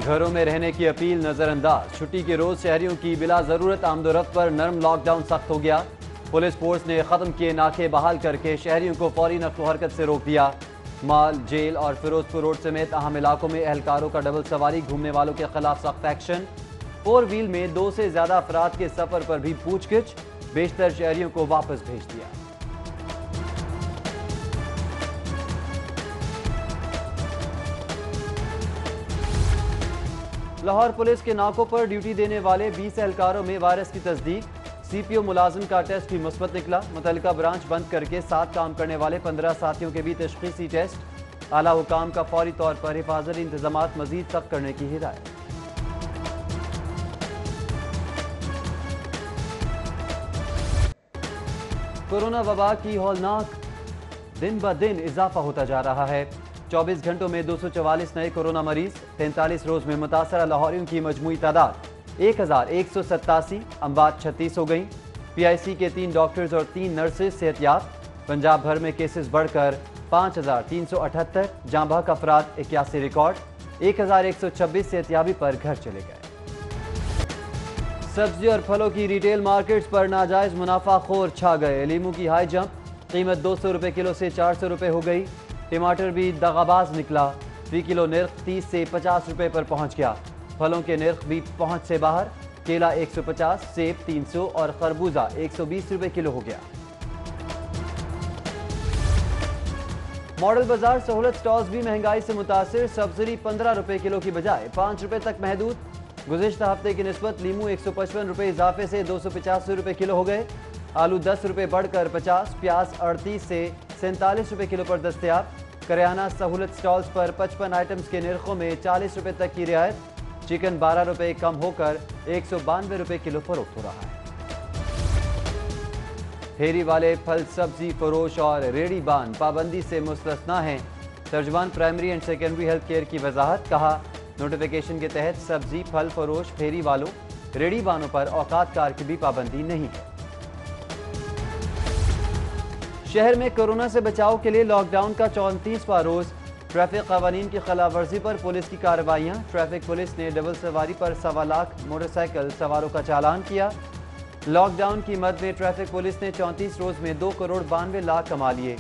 घरों में रहने की अपील नजरअंदाज। छुट्टी के रोज शहरियों की बिला जरूरत आमदोरफ्त पर नर्म लॉकडाउन सख्त हो गया। पुलिस फोर्स ने खत्म किए नाके बहाल करके शहरियों को फौरी नक्ल हरकत से रोक दिया। माल, जेल और फिरोजपुर रोड समेत अहम इलाकों में एहलकारों का डबल सवारी घूमने वालों के खिलाफ सख्त एक्शन। 4 व्हील में 2 से ज्यादा अफराद के सफर पर भी पूछगिछ। बेशतर शहरियों को वापस भेज दिया। लाहौर पुलिस के नाकों पर ड्यूटी देने वाले 20 एहलकारों में वायरस की तस्दीक। सीपीओ मुलाजिम का टेस्ट भी मुस्बत निकला। मुतल्लिका ब्रांच बंद करके 7 काम करने वाले 15 साथियों के भी तशखीसी टेस्ट। आला हुकाम का फौरी तौर पर हिफाजती इंतजामात मजीद सख्त करने की हिदायत। कोरोना वबा की हौलनाक दिन ब दिन इजाफा होता जा रहा है। 24 घंटों में 244 नए कोरोना मरीज। 43 रोज में मुतासरा लाहौरियों की मजमूई तादाद 1187। अमवात 36 हो गई। पीआईसी के 3 डॉक्टर्स और 3 नर्सेज सेहतियाब। पंजाब भर में केसेस बढ़कर 5378। जांबाक अफराद 81 रिकॉर्ड। 1126 सेहतियाबी पर घर चले गए। सब्जी और फलों की रिटेल मार्केट्स पर नाजायज मुनाफाखोर छा गए। लीमू की हाई जंप, कीमत 200 रुपए किलो से 400 रुपए हो गई। टमाटर भी दगाबाज निकला। फी किलो निर्ख 30 से 50 रुपए पर पहुंच गया। फलों के निर्ख भी पहुंच से बाहर। केला 150, सेब 300 और खरबूजा 120 रुपए किलो हो गया। मॉडल बाजार सहूलत स्टॉल्स भी महंगाई से मुतासिर। सब्सिडी 15 रुपए किलो की बजाय 5 रुपए तक महदूद। गुज़िश्ता हफ्ते की निस्बत लीमू 155 रुपए इजाफे से 285 रुपए किलो हो गए। आलू 10 रुपए बढ़कर 50, प्याज 38 से 47 रुपए किलो पर दस्तयाब। करियाना सहूलत स्टॉल्स पर 55 आइटम्स के निर्खों में 40 रुपए तक की रियायत। चिकन 12 रुपए कम होकर 192 रुपए किलो फरोख्त हो रहा है। फेरी वाले फल सब्जी फरोश और रेडी बान पाबंदी से मुस्तस्ना हैं। तर्जमान primary and secondary health care की वजाहत। कहा, नोटिफिकेशन के तहत सब्जी फल फरोश फेरी वालों रेडी बानों पर औकात कार की भी पाबंदी नहीं है। शहर में कोरोना से बचाव के लिए लॉकडाउन का 34वां रोज। ट्रैफिक कवानीन की खिलाफ वर्जी पर पुलिस की कार्रवाइयां। ट्रैफिक पुलिस ने डबल सवारी पर 1.25 लाख मोटरसाइकिल सवारों का चालान किया। लॉकडाउन की मद में ट्रैफिक पुलिस ने 34 रोज में 2 करोड़ 92 लाख कमा लिए।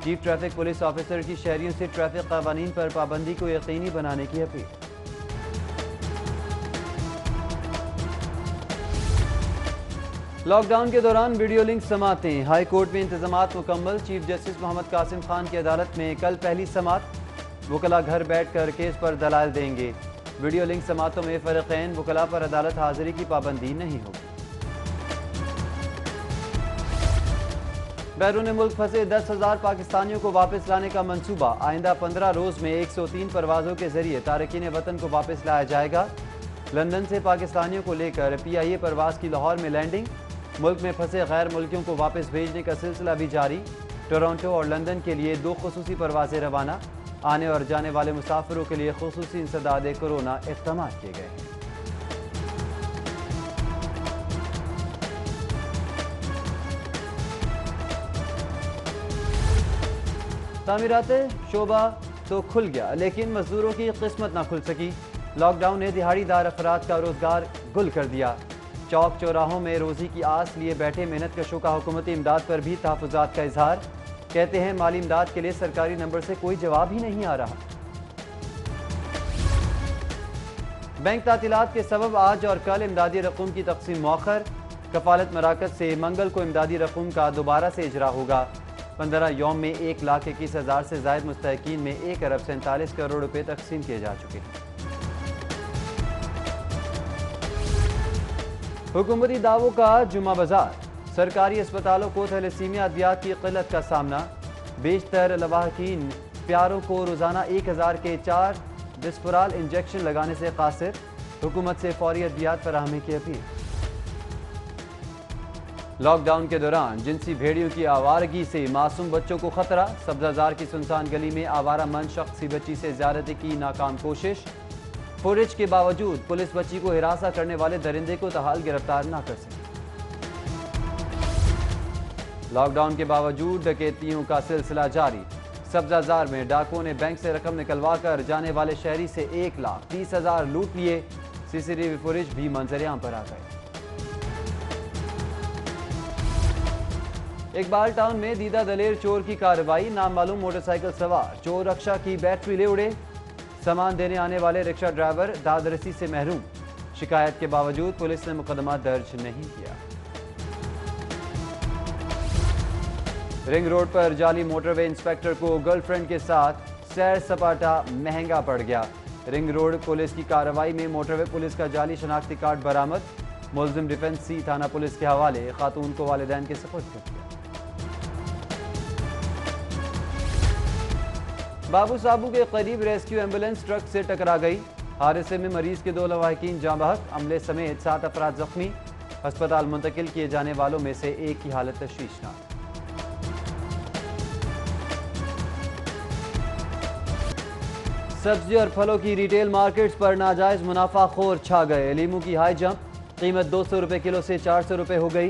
चीफ ट्रैफिक पुलिस ऑफिसर की शहरियों से ट्रैफिक कवानीन पर पाबंदी को यकीनी बनाने की अपील। लॉकडाउन के दौरान वीडियो लिंक समातें। हाई कोर्ट में इंतजामात मुकम्मल। चीफ जस्टिस मोहम्मद कासिम खान की अदालत में कल पहली समात। वकला घर बैठकर केस पर दलाल देंगे। वीडियो लिंक समातों में फरीक़ैन वकला पर अदालत हाजिरी की पाबंदी नहीं होगी। बैरून मुल्क फंसे 10,000 पाकिस्तानियों को वापस लाने का मंसूबा। आइंदा 15 रोज में 103 परवाजों के जरिए तारकीन वतन को वापस लाया जाएगा। लंदन से पाकिस्तानियों को लेकर PIA परवाज की लाहौर में लैंडिंग। मुल्क में फंसे गैर मुल्कियों को वापस भेजने का सिलसिला भी जारी। टोरंटो और लंदन के लिए 2 खुसूसी परवाजें रवाना। आने और जाने वाले मुसाफिरों के लिए खुसूसी इंसदाद कोरोना इक़दाम किए गए हैं। तामीरात शोबा तो खुल गया, लेकिन मजदूरों की किस्मत ना खुल सकी। लॉकडाउन ने दिहाड़ीदार अफराद का रोजगार गुल कर दिया। चौक चौराहों में रोजी की आस लिए बैठे मेहनत कशों का हुकूमती इमदाद पर भी तहफ़्फ़ुज़ात का इजहार। कहते हैं, माली इमदाद के लिए सरकारी नंबर से कोई जवाब ही नहीं आ रहा। बैंक तातीलात के सबब आज और कल इमदादी रकूम की तकसीम मौखर। कफालत मराकज से मंगल को इमदादी रकूम का दोबारा से इजरा होगा। 15 यौम में 1,21,000 से ज़ायद मुस्तहिकीन में 1 अरब 47 करोड़ रुपए तकसीम किए जा चुके हैं। हुकूमती दावों का जुमा बाजार। सरकारी अस्पतालों को थैलेसीमिया अद्वियात की किल्लत का सामना। बेशतर लवाहकीन प्यारों को रोजाना 1000 के 4 बिस्फोराल इंजेक्शन लगाने से कासिर। हुकूमत से फौरी अद्वियात फराहमी की अपील। लॉकडाउन के दौरान जिनसी भेड़ियों की आवारगी से मासूम बच्चों को खतरा। सब्जाजार की सुनसान गली में आवारा मन शख्स की बच्ची से ज़्यादती की नाकाम कोशिश। फुटेज के बावजूद पुलिस बच्ची को हिरासा करने वाले दरिंदे को तहाल गिरफ्तार न कर सकी। लॉकडाउन के बावजूद डकैतियों का सिलसिला जारी। सब्जाजार में डाकुओं ने बैंक से रकम निकलवा कर जाने वाले शहरी से 1,30,000 लूट लिए। सीसीटीवी फुटेज भी मंजर-ए-आम पर आ गए। इकबाल टाउन में दीदा दलेर चोर की कार्रवाई। नाम मालूम मोटरसाइकिल सवार चोर रक्षा की बैटरी ले उड़े। सामान देने आने वाले रिक्शा ड्राइवर दादरसी से महरूम। शिकायत के बावजूद पुलिस ने मुकदमा दर्ज नहीं किया। रिंग रोड पर जाली मोटरवे इंस्पेक्टर को गर्लफ्रेंड के साथ सैर सपाटा महंगा पड़ गया। रिंग रोड पुलिस की कार्रवाई में मोटरवे पुलिस का जाली शनाख्ती कार्ड बरामद। मुलजिम डिफेंस सी थाना पुलिस के हवाले, खातून को वालिदैन के सुपुर्द कर दिया। बाबू साबू के करीब रेस्क्यू एम्बुलेंस ट्रक से टकरा गई। हादसे में मरीज के 2 लवाहिकीन जाँ बहक, अमले समेत 7 अफराद जख्मी। अस्पताल मुंतकिल किए जाने वालों में से एक की हालत तशवीशनाक। सब्जी और फलों की रिटेल मार्केट्स पर नाजायज मुनाफाखोर छा गए। लीमू की हाई जंप, कीमत 200 रुपए किलो से 400 रुपए हो गई।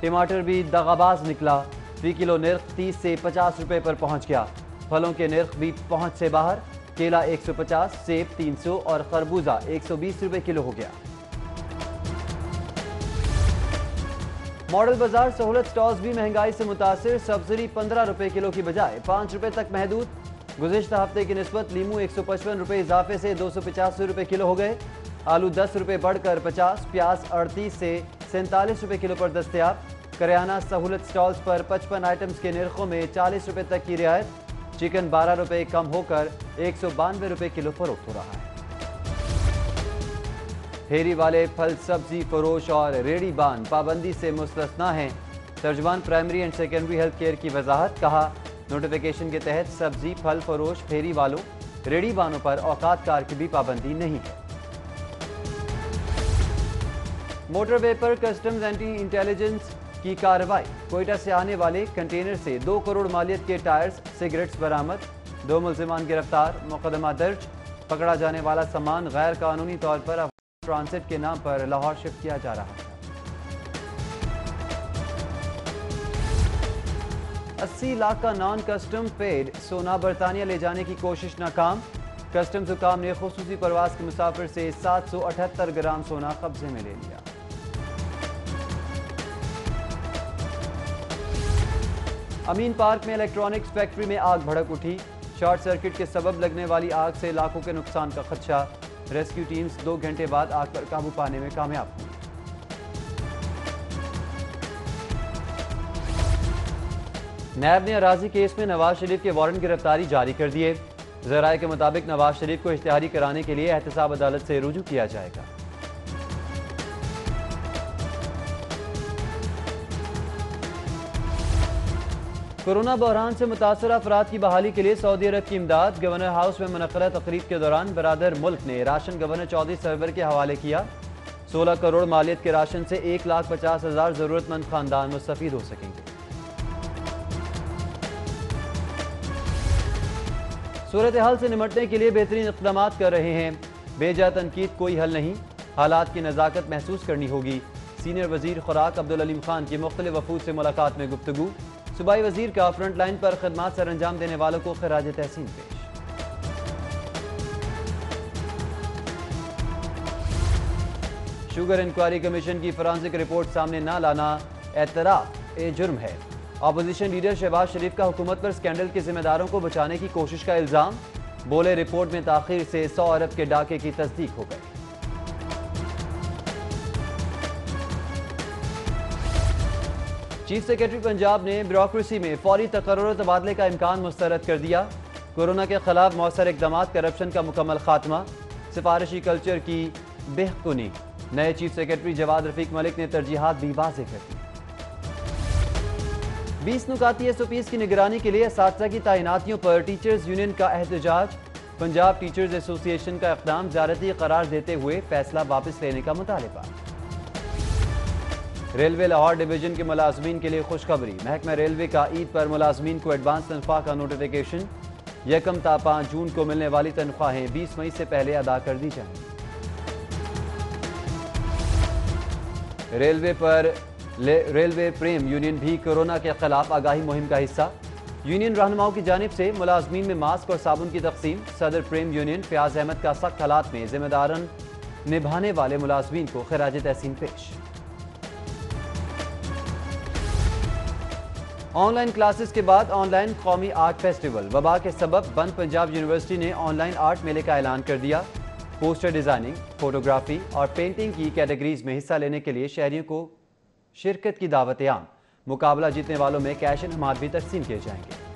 टमाटर भी दगाबाज निकला, फी किलो निर्ख 30 से 50 रुपए पर पहुंच गया। फलों के निर्ख भी पहुंच से बाहर। केला 150, सेब 300 और खरबूजा 120 रुपए किलो हो गया। मॉडल बाजार सहूलत स्टॉल्स भी महंगाई से मुतासिर। सब्सिडी 15 रुपए किलो की बजाय 5 रुपए तक महदूद। गुज़िश्ता हफ्ते की निस्बत लीमू 155 रुपए इजाफे से 285 रुपए किलो हो गए। आलू 10 रुपए बढ़कर 50, प्याज 38 से 47 रुपए किलो पर दस्तयाब। करियाना सहूलत स्टॉल्स पर 55 आइटम्स के निर्खों में 40 रुपए तक की रियायत। चिकन 12 रुपए कम होकर 192 रुपए किलो फरोख्त हो रहा है। फेरी वाले फल सब्जी फरोश और रेहड़ीबान पाबंदी से मुस्तस्ना हैं। तर्जमान primary and secondary health care की वजाहत, कहा नोटिफिकेशन के तहत सब्जी फल फरोश फेरी वालों रेहड़ीबानों पर औकात कार की भी पाबंदी नहीं है। मोटरवे पर कस्टम्स एंटी इंटेलिजेंस की कार्रवाई। कोयटा से आने वाले कंटेनर से 2 करोड़ मालियत के टायर्स, सिगरेट्स बरामद। 2 मुल्जिमान गिरफ्तार, मुकदमा दर्ज। पकड़ा जाने वाला सामान गैर कानूनी तौर पर ट्रांसिट के नाम पर लाहौर शिफ्ट किया जा रहा है। 80 लाख का नॉन कस्टम पेड सोना बरतानिया ले जाने की कोशिश नाकाम। कस्टम्स हुकाम ने खुसूसी परवाज के मुसाफिर से 778 ग्राम सोना कब्जे में ले लिया। अमीन पार्क में इलेक्ट्रॉनिक्स फैक्ट्री में आग भड़क उठी। शॉर्ट सर्किट के सबब लगने वाली आग से लाखों के नुकसान का खदशा। रेस्क्यू टीम्स 2 घंटे बाद आग पर काबू पाने में कामयाब हुई। नैब ने अराजी केस में नवाज शरीफ के वारंट गिरफ्तारी जारी कर दिए। ज़राए के मुताबिक नवाज शरीफ को इश्तिहारी कराने के लिए एहतसाब अदालत से रुजू किया जाएगा। कोरोना बहरान से मुतासर अफराद की बहाली के लिए सऊदी अरब की इमदाद। गवर्नर हाउस में मुनक़्क़दा तकरीब के दौरान बरादर मुल्क ने राशन गवर्नर चौधरी सरवर के हवाले किया। 16 करोड़ मालियत के राशन से 1,50,000 ज़रूरतमंद खानदान मुस्तफ़ीद हो सकेंगे। सूरत हाल से निमटने के लिए बेहतरीन इक़दाम कर रहे हैं। बेजा तनकीद कोई हल नहीं, हालात की नज़ाकत महसूस करनी होगी। सीनियर वजीर खुराक अब्दुल अलीम खान की मुख्तलिफ वफूद से मुलाकात में गुफ्तगू। सूबाई वजीर का फ्रंट लाइन पर खदमात सर अंजाम देने वालों को खिराज तहसीन पेश। शुगर इंक्वायरी कमीशन की फॉरेंसिक रिपोर्ट सामने न लाना एतराफ ए जुर्म है। अपोजिशन लीडर शहबाज शरीफ का हुकूमत पर स्कैंडल के जिम्मेदारों को बचाने की कोशिश का इल्जाम। बोले रिपोर्ट में ताखीर से 100 अरब के डाके की तस्दीक हो गई। चीफ सेक्रेटरी पंजाब ने ब्यूरोक्रेसी में फौरी तकर्रुर तबादले का इम्कान मुस्तरद कर दिया। कोरोना के खिलाफ मौसर इकदाम, करप्शन का मुकम्मल खात्मा, सिफारिशी कल्चर की बेहकुनी। नए चीफ सेक्रेटरी जवाद रफीक मलिक ने तरजीहात भी वाज़ेह कर दी। 20 नुकाती SOPs की निगरानी के लिए असातिज़ा की तैनातियों पर टीचर्स यूनियन का एहतजाज। पंजाब टीचर्स एसोसिएशन का इक़दाम ज़्यादती करार देते हुए फैसला वापस लेने का मुतालबा। रेलवे लाहौर डिवीजन के मुलाजमीन के लिए खुशखबरी। महकमा रेलवे का ईद पर मुलाजमीन को एडवांस तनख्वाह का नोटिफिकेशन। 1 ता 5 जून को मिलने वाली तनख्वाहें 20 मई से पहले अदा कर दी जाएंगी। रेलवे प्रेम यूनियन भी कोरोना के खिलाफ आगाही मुहिम का हिस्सा। यूनियन रहनुमाओं की जानिब से मुलाजमीन में मास्क और साबुन की तकसीम। सदर प्रेम यूनियन फयाज अहमद का सख्त हालात में जिम्मेदारन निभाने वाले मुलाजमीन को खिराज तहसीन पेश। ऑनलाइन क्लासेस के बाद ऑनलाइन कौमी आर्ट फेस्टिवल। वबा के सबब बंद पंजाब यूनिवर्सिटी ने ऑनलाइन आर्ट मेले का ऐलान कर दिया। पोस्टर डिजाइनिंग, फोटोग्राफी और पेंटिंग की कैटेगरीज में हिस्सा लेने के लिए शहरियों को शिरकत की दावत आम। मुकाबला जीतने वालों में कैश इनामात भी तकसीम किए जाएंगे।